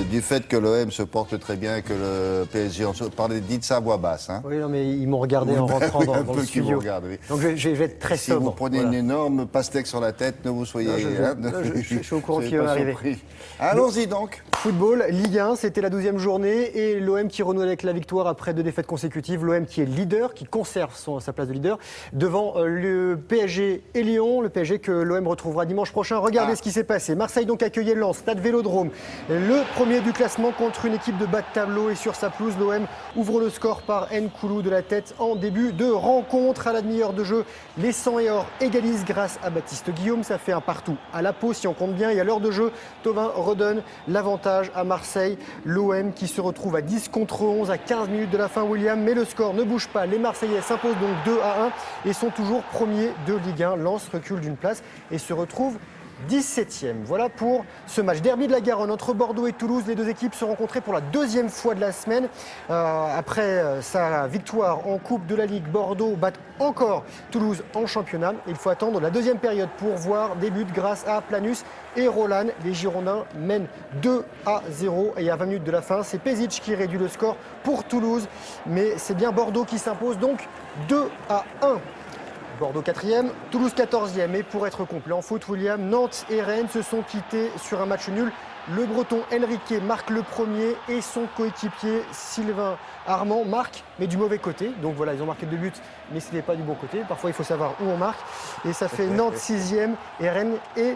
du fait que l'OM se porte très bien, que le PSG, on parlait, dites ça à voix basse. Hein. Oui, non, mais ils m'ont regardé en rentrant oui, dans le qui vous studio. regarde, oui. Donc je vais être très si sobre. Si vous prenez une énorme pastèque sur la tête, ne vous soyez... Je suis au courant qu'il va arriver. Allons-y donc. Football, Ligue 1, c'était la 12e journée et l'OM qui renoue avec la victoire après 2 défaites consécutives. L'OM qui est leader, qui conserve sa place de leader devant le PSG et Lyon. Le PSG que l'OM retrouvera dimanche prochain. Regardez ce qui s'est passé. Marseille donc accueillait Lens, stade Vélodrome. Le premier du classement contre une équipe de bas de tableau et sur sa pelouse, l'OM ouvre le score par Nkoulou de la tête en début de rencontre. À la demi-heure de jeu, les 100 et or égalisent grâce à Baptiste Guillaume. Ça fait un partout à la pause si on compte bien. Et à l'heure de jeu, Thauvin redonne l'avantage à Marseille. L'OM qui se retrouve à 10 contre 11 à 15 minutes de la fin, William. Mais le score ne bouge pas. Les Marseillais s'imposent donc 2-1 et sont toujours premiers de Ligue 1. Lens recule d'une place et se retrouve 17e. Voilà pour ce match. Derby de la Garonne entre Bordeaux et Toulouse. Les deux équipes se rencontraient pour la 2e fois de la semaine. Après sa victoire en Coupe de la Ligue, Bordeaux bat encore Toulouse en championnat. Il faut attendre la 2e période pour voir des buts grâce à Planus et Roland. Les Girondins mènent 2-0 et à 20 minutes de la fin, c'est Pezic qui réduit le score pour Toulouse. Mais c'est bien Bordeaux qui s'impose donc 2-1. Bordeaux 4e, Toulouse 14e. Et pour être complet en foot, William, Nantes et Rennes se sont quittés sur un match nul. Le Breton Enrique marque le premier et son coéquipier Sylvain Armand marque, mais du mauvais côté. Donc voilà, ils ont marqué 2 buts, mais ce n'est pas du bon côté. Parfois, il faut savoir où on marque. Et ça fait Nantes 6e et Rennes est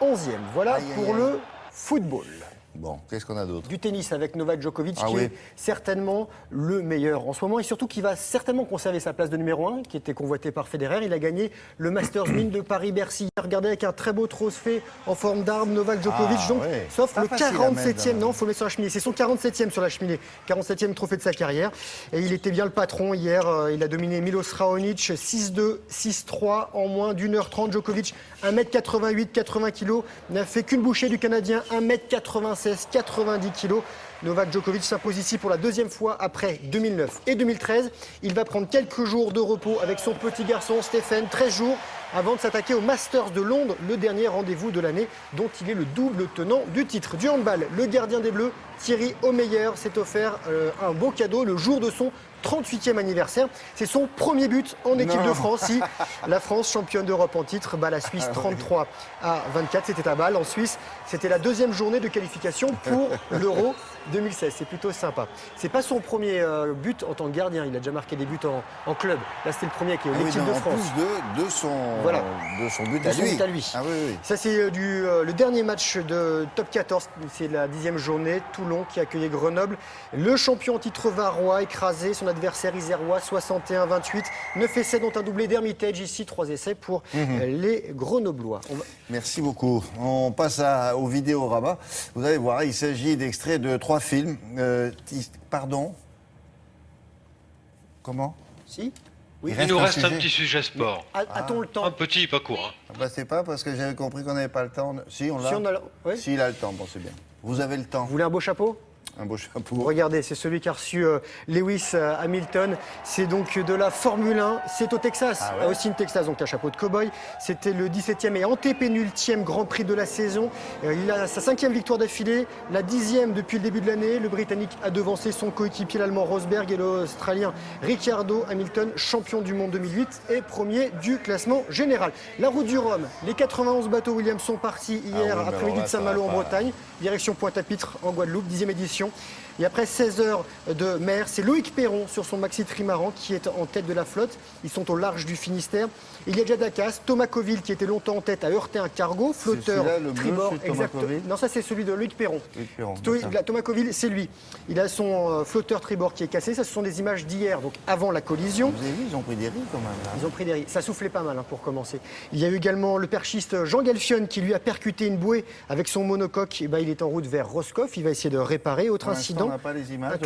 11e. Voilà pour le football. Bon, qu'est-ce qu'on a d'autre? Du tennis avec Novak Djokovic qui est certainement le meilleur en ce moment et surtout qui va certainement conserver sa place de numéro 1 qui était convoité par Federer. Il a gagné le Masters 1000 de Paris-Bercy. Regardez avec un très beau trophée en forme d'arbre Novak Djokovic. Sauf le 47e, non, il faut le mettre sur la cheminée. C'est son 47e sur la cheminée. 47e trophée de sa carrière. Et il était bien le patron hier. Il a dominé Milos Raonic 6-2, 6-3 en moins d'1h30. Djokovic 1m88, 80 kg. N'a fait qu'une bouchée du Canadien 1m96. 90 kg. Novak Djokovic s'impose ici pour la 2e fois après 2009 et 2013. Il va prendre quelques jours de repos avec son petit garçon Stephen, 13 jours avant de s'attaquer au Masters de Londres, le dernier rendez-vous de l'année dont il est le double tenant du titre. Du handball, le gardien des Bleus, Thierry Omeyer, s'est offert un beau cadeau le jour de son 38e anniversaire. C'est son premier but en équipe de France. Si la France, championne d'Europe en titre, bat la Suisse 33 à 24. C'était à Bâle en Suisse. C'était la 2e journée de qualification pour l'Euro 2016. C'est plutôt sympa. C'est pas son premier but en tant que gardien. Il a déjà marqué des buts en club. Là, c'était le premier qui est l'équipe de France. En plus de son but à lui. Ah, oui. Ça, c'est le dernier match de Top 14. C'est la 10e journée. Toulon qui accueillait Grenoble. Le champion en titre varois écrasé son adversaire isérois 61-28. 9 essais dont un doublé d'Hermitage. Ici, 3 essais pour les Grenoblois. Merci beaucoup. On passe au vidéorama. Vous allez voir, il s'agit d'extraits de 3 films. Pardon? Comment? Si? Oui. Il nous reste un petit sujet sport. A-t-on le temps? Un petit, pas court. Hein. C'est pas parce que j'avais compris qu'on n'avait pas le temps. Si, on l'a. Si, il a le temps, bon, c'est bien. Vous avez le temps. Vous voulez un beau chapeau? Un beau chapeau. Regardez, c'est celui qu'a reçu Lewis Hamilton. C'est donc de la Formule 1. C'est au Texas, à Austin, Texas, donc un chapeau de cow-boy. C'était le 17e et antépénultième Grand Prix de la saison. Il a sa 5e victoire d'affilée, la 10e depuis le début de l'année. Le Britannique a devancé son coéquipier, l'Allemand Rosberg, et l'Australien Ricciardo. Hamilton, champion du monde 2008 et premier du classement général. La route du Rhum, les 91 bateaux Williams sont partis hier après-midi de Saint-Malo en Bretagne. Direction Pointe-à-Pitre en Guadeloupe, 10e édition. Et après 16 heures de mer, c'est Loïc Perron sur son maxi trimaran qui est en tête de la flotte. Ils sont au large du Finistère. Il y a déjà Dakas, Thomas Coville qui était longtemps en tête a heurté un cargo, flotteur tribord. Non, ça c'est celui de Loïc Perron. Thomas Coville, c'est lui. Il a son flotteur tribord qui est cassé. Ça, ce sont des images d'hier, donc avant la collision. Vous avez vu, ils ont pris des riz quand même. Là. Ils ont pris des riz. Ça soufflait pas mal pour commencer. Il y a eu également le perchiste Jean Galfione qui lui a percuté une bouée avec son monocoque. Et il est en route vers Roscoff. Il va essayer de réparer. autre incident. On n'a pas les images.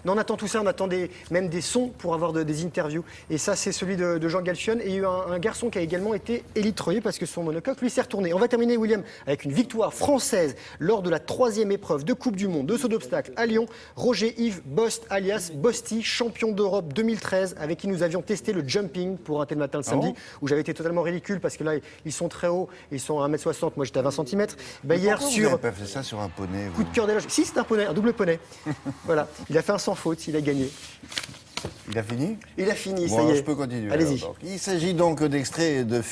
Non, on attend tout ça, on attend même des sons pour avoir des interviews. Et ça, c'est celui de Jean Galchion. Et il y a eu un garçon qui a également été élitreillé parce que son monocoque lui s'est retourné. On va terminer, William, avec une victoire française lors de la 3e épreuve de Coupe du Monde de saut d'obstacle à Lyon. Roger-Yves Bost, alias Bosti, champion d'Europe 2013, avec qui nous avions testé le jumping pour un tel matin le samedi, où j'avais été totalement ridicule parce que là, ils sont très hauts, ils sont à 1m60, moi j'étais à 20 cm. Hier, vous n'avez pas fait ça sur un poney. Coup de cœur des loges. Si, c'est un poney, un double poney. Voilà, il a fait un sans faute, il a gagné. Il a fini ? Il a fini, bon, ça y est. Je peux continuer. Allez-y. Il s'agit donc d'extraits de films.